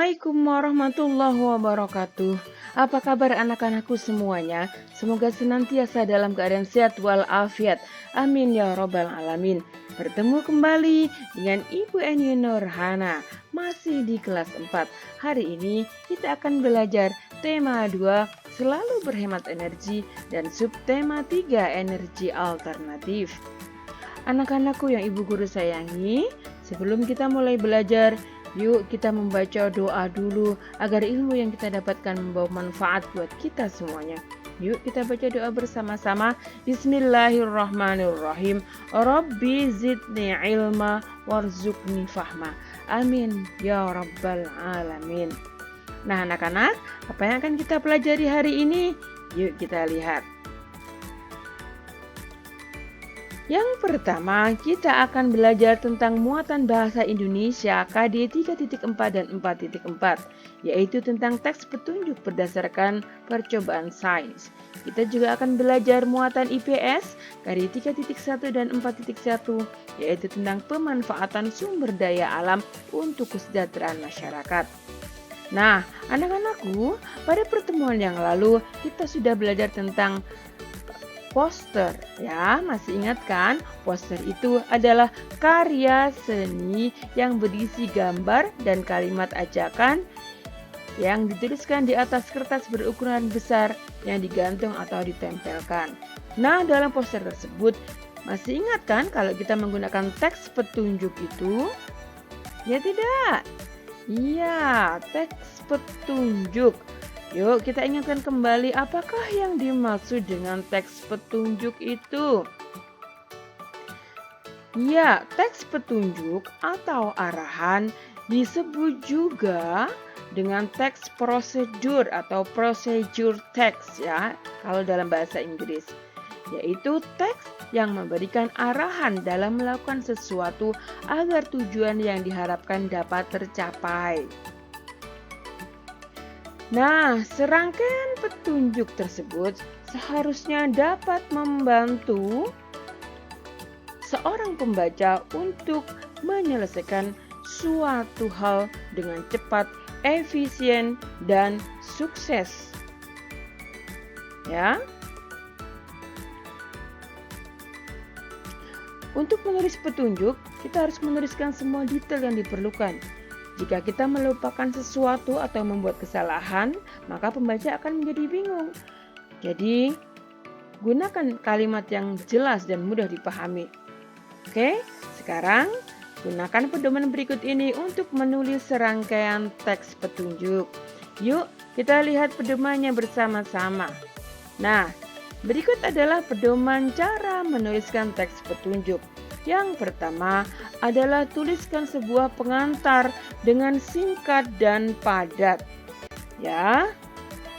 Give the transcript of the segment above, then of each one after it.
Assalamualaikum warahmatullahi wabarakatuh. Apa kabar anak-anakku semuanya? Semoga senantiasa dalam keadaan sehat walafiat. Amin ya robbal alamin. Bertemu kembali dengan Ibu Eni Nurhana, masih di kelas 4. Hari ini kita akan belajar tema 2, selalu berhemat energi, dan subtema 3, energi alternatif. Anak-anakku yang ibu guru sayangi, sebelum kita mulai belajar, yuk kita membaca doa dulu agar ilmu yang kita dapatkan membawa manfaat buat kita semuanya. Yuk kita baca doa bersama-sama. Bismillahirrahmanirrahim. Rabbi zidni ilma warzuqni fahma. Amin ya rabbal alamin. Nah anak-anak, apa yang akan kita pelajari hari ini? Yuk kita lihat. Yang pertama, kita akan belajar tentang muatan bahasa Indonesia KD 3.4 dan 4.4, yaitu tentang teks petunjuk berdasarkan percobaan sains. Kita juga akan belajar muatan IPS KD 3.1 dan 4.1, yaitu tentang pemanfaatan sumber daya alam untuk kesejahteraan masyarakat. Nah, anak-anakku, pada pertemuan yang lalu kita sudah belajar tentang poster, ya, masih ingat kan? Poster itu adalah karya seni yang berisi gambar dan kalimat ajakan yang dituliskan di atas kertas berukuran besar yang digantung atau ditempelkan. Nah, dalam poster tersebut, masih ingat kan kalau kita menggunakan teks petunjuk itu? Ya tidak? Iya, teks petunjuk. Yuk kita ingatkan kembali apakah yang dimaksud dengan teks petunjuk itu. Ya, teks petunjuk atau arahan disebut juga dengan teks prosedur atau procedure text ya, kalau dalam bahasa Inggris. Yaitu teks yang memberikan arahan dalam melakukan sesuatu agar tujuan yang diharapkan dapat tercapai. Nah, serangkaian petunjuk tersebut seharusnya dapat membantu seorang pembaca untuk menyelesaikan suatu hal dengan cepat, efisien, dan sukses. Ya. Untuk menulis petunjuk, kita harus menuliskan semua detail yang diperlukan. Jika kita melupakan sesuatu atau membuat kesalahan, maka pembaca akan menjadi bingung. Jadi, gunakan kalimat yang jelas dan mudah dipahami. Oke, sekarang gunakan pedoman berikut ini untuk menulis serangkaian teks petunjuk. Yuk, kita lihat pedomannya bersama-sama. Nah, berikut adalah pedoman cara menuliskan teks petunjuk. Yang pertama adalah tuliskan sebuah pengantar dengan singkat dan padat. Ya,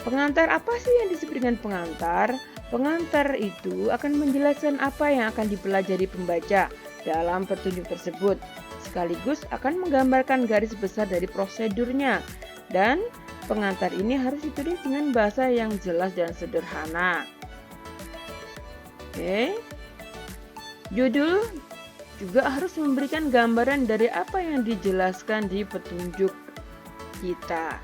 pengantar apa sih yang disebut dengan pengantar? Pengantar itu akan menjelaskan apa yang akan dipelajari pembaca dalam petunjuk tersebut, sekaligus akan menggambarkan garis besar dari prosedurnya. Dan pengantar ini harus ditulis dengan bahasa yang jelas dan sederhana. Oke. Judul juga harus memberikan gambaran dari apa yang dijelaskan di petunjuk kita.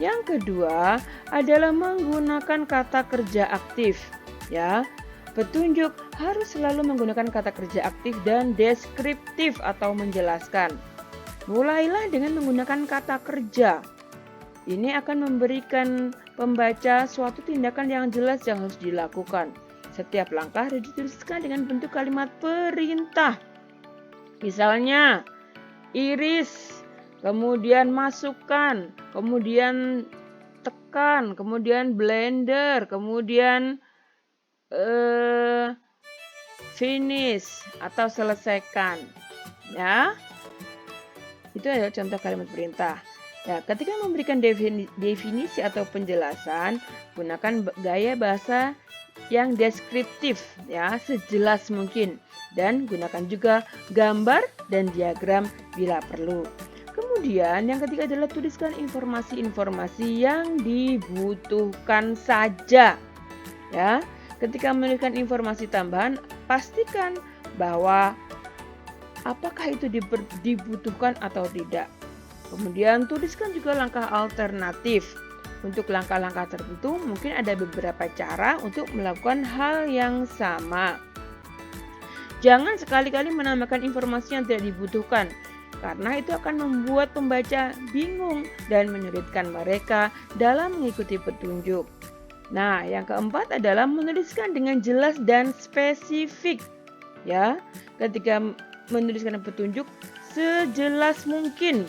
Yang kedua adalah menggunakan kata kerja aktif. Ya, petunjuk harus selalu menggunakan kata kerja aktif dan deskriptif atau menjelaskan. Mulailah dengan menggunakan kata kerja. Ini akan memberikan pembaca suatu tindakan yang jelas yang harus dilakukan. Setiap langkah dituliskan dengan bentuk kalimat perintah. Misalnya, iris, kemudian masukkan, kemudian tekan, kemudian blender, kemudian finish atau selesaikan. Ya, itu adalah contoh kalimat perintah. Ya, ketika memberikan definisi atau penjelasan, gunakan gaya bahasa yang deskriptif, ya, sejelas mungkin. Dan gunakan juga gambar dan diagram bila perlu. Kemudian yang ketiga adalah tuliskan informasi-informasi yang dibutuhkan saja. Ya, ketika menuliskan informasi tambahan, pastikan bahwa apakah itu dibutuhkan atau tidak. Kemudian tuliskan juga langkah alternatif. Untuk langkah-langkah tertentu mungkin ada beberapa cara untuk melakukan hal yang sama. Jangan sekali-kali menambahkan informasi yang tidak dibutuhkan, karena itu akan membuat pembaca bingung dan menyulitkan mereka dalam mengikuti petunjuk. Nah, yang keempat adalah menuliskan dengan jelas dan spesifik. Ya, ketika menuliskan petunjuk sejelas mungkin.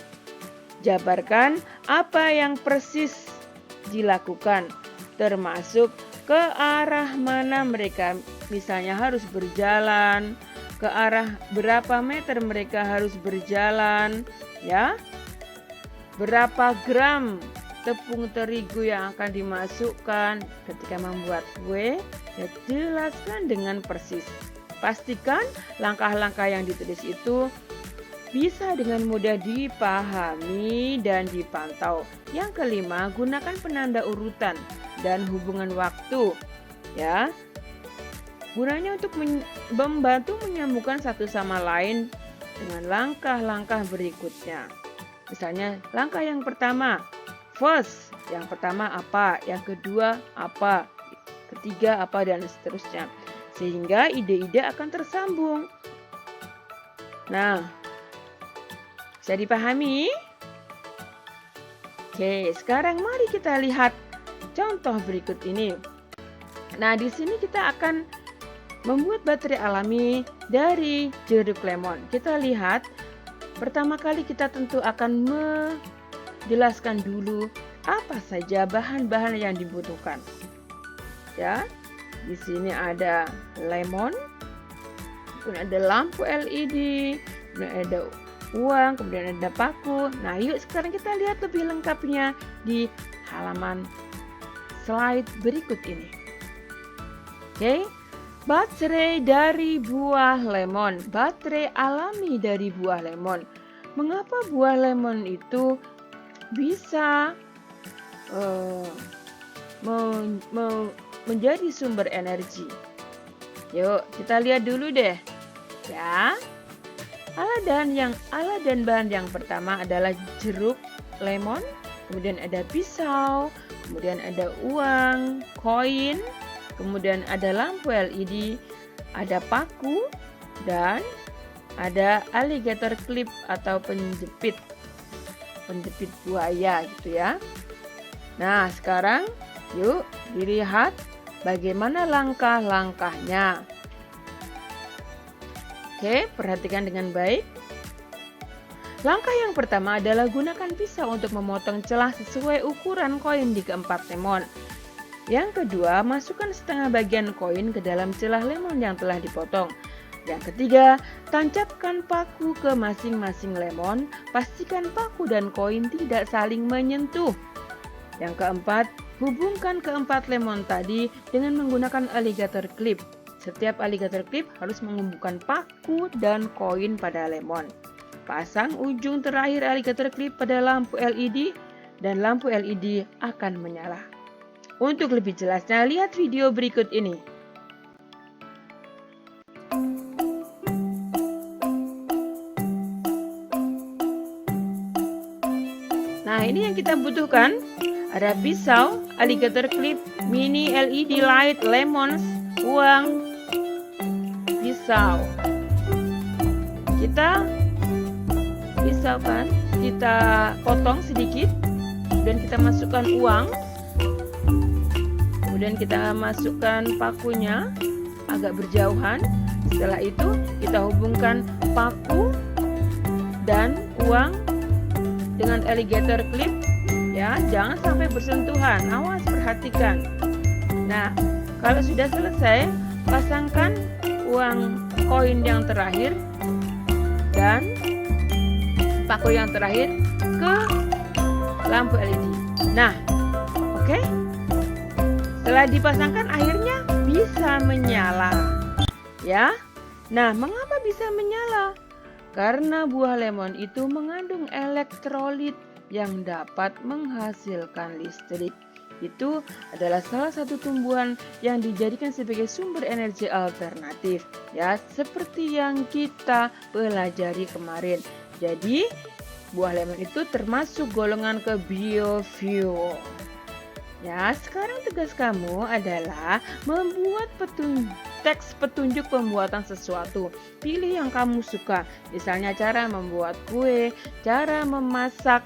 Jabarkan apa yang persis dilakukan, termasuk ke arah mana mereka misalnya harus berjalan, ke arah berapa meter mereka harus berjalan, ya. Berapa gram tepung terigu yang akan dimasukkan ketika membuat kue, ya jelaskan dengan persis. Pastikan langkah-langkah yang ditulis itu bisa dengan mudah dipahami dan dipantau. Yang kelima, gunakan penanda urutan dan hubungan waktu. Ya, gunanya untuk membantu menyambungkan satu sama lain dengan langkah-langkah berikutnya. Misalnya, langkah yang pertama, first, yang pertama apa, yang kedua apa, ketiga apa, dan seterusnya. Sehingga ide-ide akan tersambung. Nah, bisa dipahami? Oke, sekarang mari kita lihat contoh berikut ini. Nah, di sini kita akan membuat baterai alami dari jeruk lemon. Kita lihat, pertama kali kita tentu akan menjelaskan dulu apa saja bahan-bahan yang dibutuhkan. Ya, di sini ada lemon, kemudian ada lampu LED, kemudian ada uang, kemudian ada paku. Nah, yuk sekarang kita lihat lebih lengkapnya di halaman slide berikut ini. Oke, baterai dari buah lemon, baterai alami dari buah lemon. Mengapa buah lemon itu bisa menjadi sumber energi? Yuk kita lihat dulu deh, ya. Alat dan bahan yang pertama adalah jeruk lemon, kemudian ada pisau, kemudian ada uang, koin, kemudian ada lampu LED, ada paku, dan ada alligator clip atau penjepit buaya gitu ya. Nah, sekarang yuk dilihat bagaimana langkah-langkahnya. Oke, perhatikan dengan baik. Langkah yang pertama adalah gunakan pisau untuk memotong celah sesuai ukuran koin di keempat lemon. Yang kedua, masukkan setengah bagian koin ke dalam celah lemon yang telah dipotong. Yang ketiga, tancapkan paku ke masing-masing lemon. Pastikan paku dan koin tidak saling menyentuh. Yang keempat, hubungkan keempat lemon tadi dengan menggunakan alligator clip. Setiap alligator clip harus menghubungkan paku dan koin pada lemon. Pasang ujung terakhir alligator clip pada lampu LED dan lampu LED akan menyala. Untuk lebih jelasnya, lihat video berikut ini. Nah, ini yang kita butuhkan. Ada pisau, alligator clip, mini LED light, lemons, uang, pisau. Kita pisaukan, kita potong sedikit, dan kita masukkan uang. Kemudian kita masukkan pakunya agak berjauhan. Setelah itu kita hubungkan paku dan uang dengan alligator clip. Ya, jangan sampai bersentuhan. Awas, perhatikan. Nah, kalau sudah selesai, pasangkan uang koin yang terakhir dan paku yang terakhir ke lampu LED. Nah, oke. Setelah dipasangkan, akhirnya bisa menyala. Ya. Nah, mengapa bisa menyala? Karena buah lemon itu mengandung elektrolit yang dapat menghasilkan listrik. Itu adalah salah satu tumbuhan yang dijadikan sebagai sumber energi alternatif, ya, seperti yang kita pelajari kemarin. Jadi, Buah lemon itu termasuk golongan ke biofuel. Ya, sekarang tugas kamu adalah membuat teks petunjuk pembuatan sesuatu. Pilih yang kamu suka. Misalnya cara membuat kue, cara memasak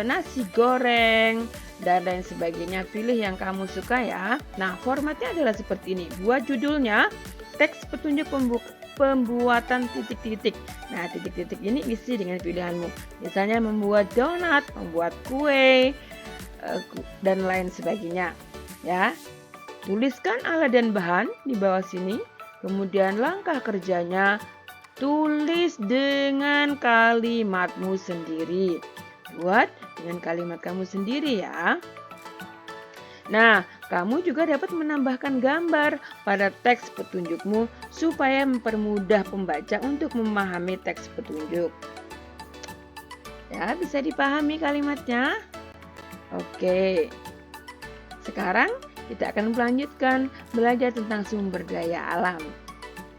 nasi goreng, dan lain sebagainya. Pilih yang kamu suka ya. Nah, formatnya adalah seperti ini. Buat judulnya, teks petunjuk pembuatan titik-titik. Nah, titik-titik ini isi dengan pilihanmu. Misalnya membuat donat, membuat kue, dan lain sebagainya. Ya, tuliskan alat dan bahan di bawah sini. Kemudian langkah kerjanya, tulis dengan kalimatmu sendiri. Buat dengan kalimat kamu sendiri ya. Nah, kamu juga dapat menambahkan gambar pada teks petunjukmu supaya mempermudah pembaca untuk memahami teks petunjuk. Ya, bisa dipahami kalimatnya? Oke. Sekarang kita akan melanjutkan belajar tentang sumber daya alam.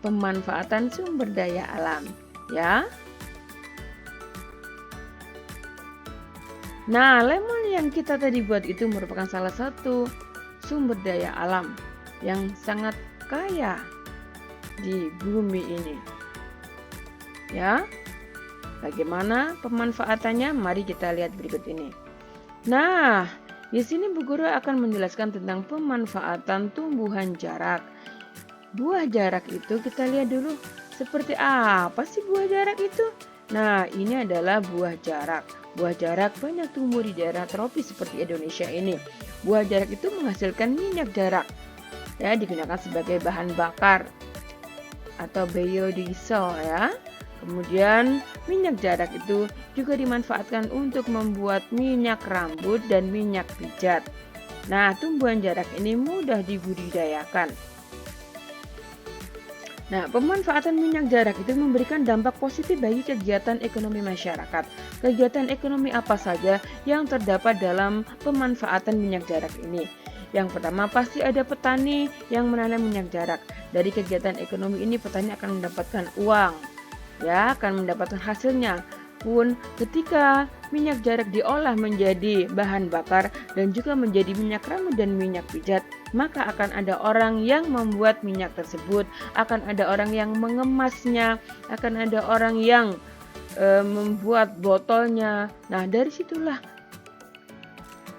Pemanfaatan sumber daya alam, ya. Nah, lemon yang kita tadi buat itu merupakan salah satu sumber daya alam yang sangat kaya di bumi ini. Ya, bagaimana pemanfaatannya? Mari kita lihat berikut ini. Nah, di sini Bu Guru akan menjelaskan tentang pemanfaatan tumbuhan jarak. Buah jarak itu kita lihat dulu seperti apa sih buah jarak itu? Nah, ini adalah buah jarak. Buah jarak banyak tumbuh di daerah tropis seperti Indonesia ini. Buah jarak itu menghasilkan minyak jarak. Ya, digunakan sebagai bahan bakar atau biodiesel ya. Kemudian minyak jarak itu juga dimanfaatkan untuk membuat minyak rambut dan minyak pijat. Nah, tumbuhan jarak ini mudah dibudidayakan. Nah, pemanfaatan minyak jarak itu memberikan dampak positif bagi kegiatan ekonomi masyarakat. Kegiatan ekonomi apa saja yang terdapat dalam pemanfaatan minyak jarak ini? Yang pertama, pasti ada petani yang menanam minyak jarak. Dari kegiatan ekonomi ini petani akan mendapatkan uang, ya, akan mendapatkan hasilnya. Pun ketika minyak jarak diolah menjadi bahan bakar dan juga menjadi minyak rambut dan minyak pijat, maka akan ada orang yang membuat minyak tersebut, akan ada orang yang mengemasnya, akan ada orang yang membuat botolnya. Nah, dari situlah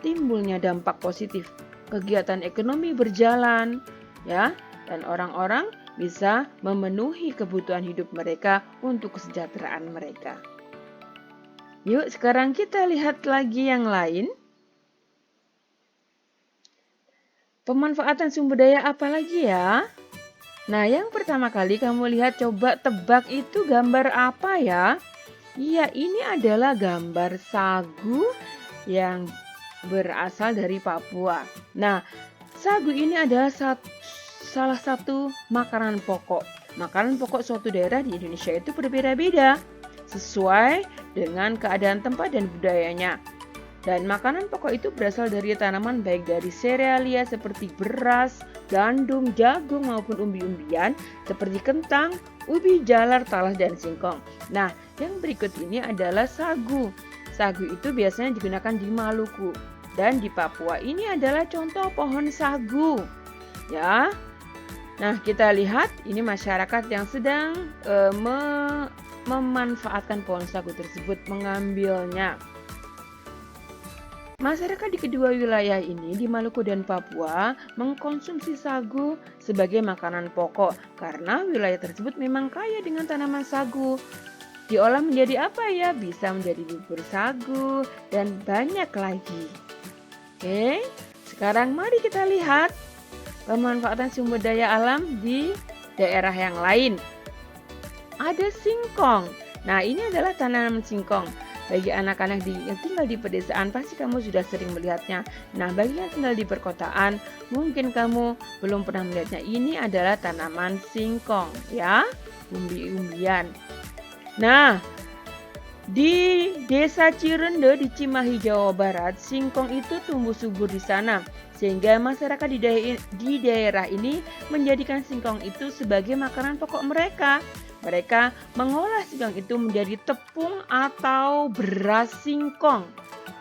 timbulnya dampak positif. Kegiatan ekonomi berjalan, ya, dan orang-orang bisa memenuhi kebutuhan hidup mereka untuk kesejahteraan mereka. Yuk, sekarang kita lihat lagi yang lain. Pemanfaatan sumber daya apa lagi ya? Nah, yang pertama kali kamu lihat, coba tebak itu gambar apa ya? Iya, ini adalah gambar sagu yang berasal dari Papua. Nah, sagu ini adalah salah satu makanan pokok. Makanan pokok suatu daerah di Indonesia itu berbeda-beda sesuai dengan keadaan tempat dan budayanya. Dan makanan pokok itu berasal dari tanaman baik dari serealia seperti beras, gandum, jagung maupun umbi-umbian seperti kentang, ubi, jalar, talas, dan singkong. Nah, yang berikut ini adalah sagu. Sagu itu biasanya digunakan di Maluku dan di Papua. Ini adalah contoh pohon sagu. Ya. Nah, kita lihat ini masyarakat yang sedang memanfaatkan pohon sagu tersebut, mengambilnya. Masyarakat di kedua wilayah ini, di Maluku dan Papua, mengkonsumsi sagu sebagai makanan pokok karena wilayah tersebut memang kaya dengan tanaman sagu. Diolah menjadi apa ya? Bisa menjadi bubur sagu dan banyak lagi. Oke, sekarang mari kita lihat pemanfaatan sumber daya alam di daerah yang lain. Ada singkong. Nah, ini adalah tanaman singkong. Bagi anak-anak yang tinggal di pedesaan, pasti kamu sudah sering melihatnya. Nah, bagi yang tinggal di perkotaan, mungkin kamu belum pernah melihatnya. Ini adalah tanaman singkong, ya, umbi-umbian. Nah, di Desa Cirende di Cimahi, Jawa Barat, singkong itu tumbuh subur di sana. Sehingga masyarakat di daerah ini menjadikan singkong itu sebagai makanan pokok mereka. Mereka mengolah singkong itu menjadi tepung atau beras singkong.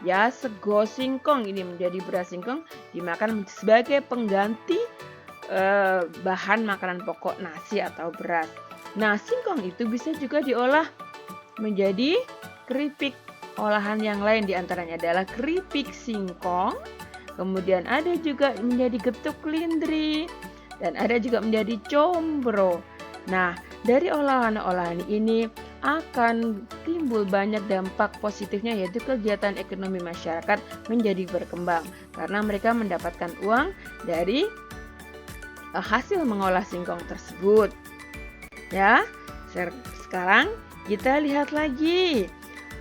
Ya, sego singkong ini menjadi beras singkong dimakan sebagai pengganti bahan makanan pokok nasi atau beras. Nah, singkong itu bisa juga diolah menjadi keripik. Olahan yang lain diantaranya adalah keripik singkong, kemudian ada juga menjadi getuk lindri, dan ada juga menjadi combro. Nah, dari olahan-olahan ini akan timbul banyak dampak positifnya, yaitu kegiatan ekonomi masyarakat menjadi berkembang karena mereka mendapatkan uang dari hasil mengolah singkong tersebut. Ya, sekarang kita lihat lagi.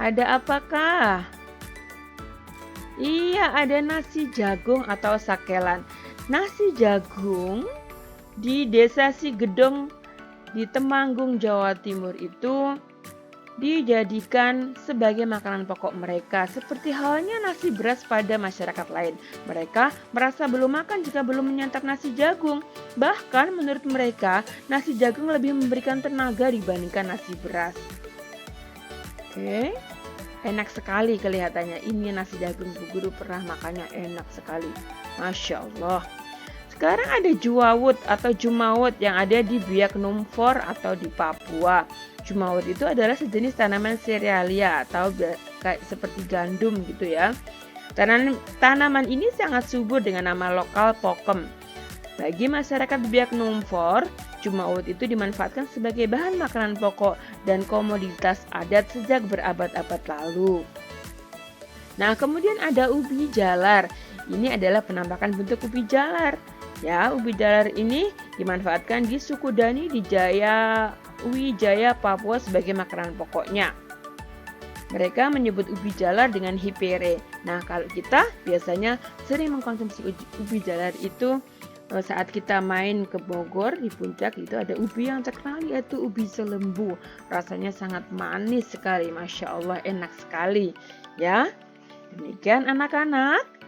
Ada apakah? Iya, ada nasi jagung atau sakelan. Nasi jagung di Desa Sigedong di Temanggung, Jawa Timur itu dijadikan sebagai makanan pokok mereka, seperti halnya nasi beras pada masyarakat lain. Mereka merasa belum makan jika belum menyantap nasi jagung. Bahkan menurut mereka, nasi jagung lebih memberikan tenaga dibandingkan nasi beras. Oke, enak sekali kelihatannya. Ini nasi jagung, Bu Guru pernah makannya, enak sekali. Masya Allah. Sekarang ada juawut atau jumawut yang ada di Biak Numfor atau di Papua. Jumawut itu adalah sejenis tanaman serealia atau seperti gandum gitu ya. Tanaman ini sangat subur dengan nama lokal pokem. Bagi masyarakat Biak Numfor, jumawut itu dimanfaatkan sebagai bahan makanan pokok dan komoditas adat sejak berabad-abad lalu. Nah, kemudian ada ubi jalar. Ini adalah penampakan bentuk ubi jalar. Ya, ubi jalar ini dimanfaatkan di suku Dani di Wijaya, Papua sebagai makanan pokoknya. Mereka menyebut ubi jalar dengan hipere. Nah, kalau kita biasanya sering mengkonsumsi ubi jalar itu saat kita main ke Bogor di puncak, itu ada ubi yang terkenal yaitu ubi selembu. Rasanya sangat manis sekali, Masya Allah, enak sekali. Ya, demikian anak-anak.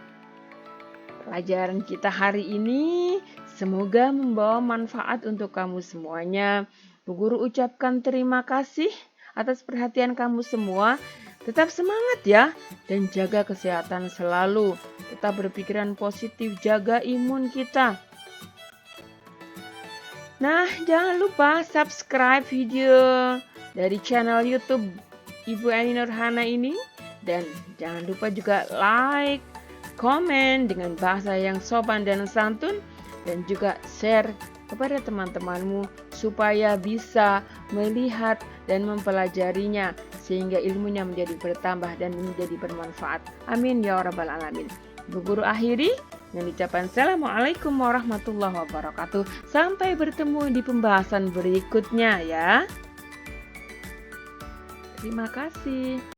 Pelajaran kita hari ini semoga membawa manfaat untuk kamu semuanya. Bu Guru ucapkan terima kasih atas perhatian kamu semua. Tetap semangat ya, dan jaga kesehatan selalu. Tetap berpikiran positif, jaga imun kita. Nah, jangan lupa subscribe video dari channel YouTube Ibu Eni Nurhana ini. Dan jangan lupa juga like, komen dengan bahasa yang sopan dan santun, dan juga share kepada teman-temanmu supaya bisa melihat dan mempelajarinya sehingga ilmunya menjadi bertambah dan menjadi bermanfaat. Amin ya rabbal alamin. Bu Guru akhiri dengan ucapan Assalamualaikum warahmatullahi wabarakatuh. Sampai bertemu di pembahasan berikutnya ya. Terima kasih.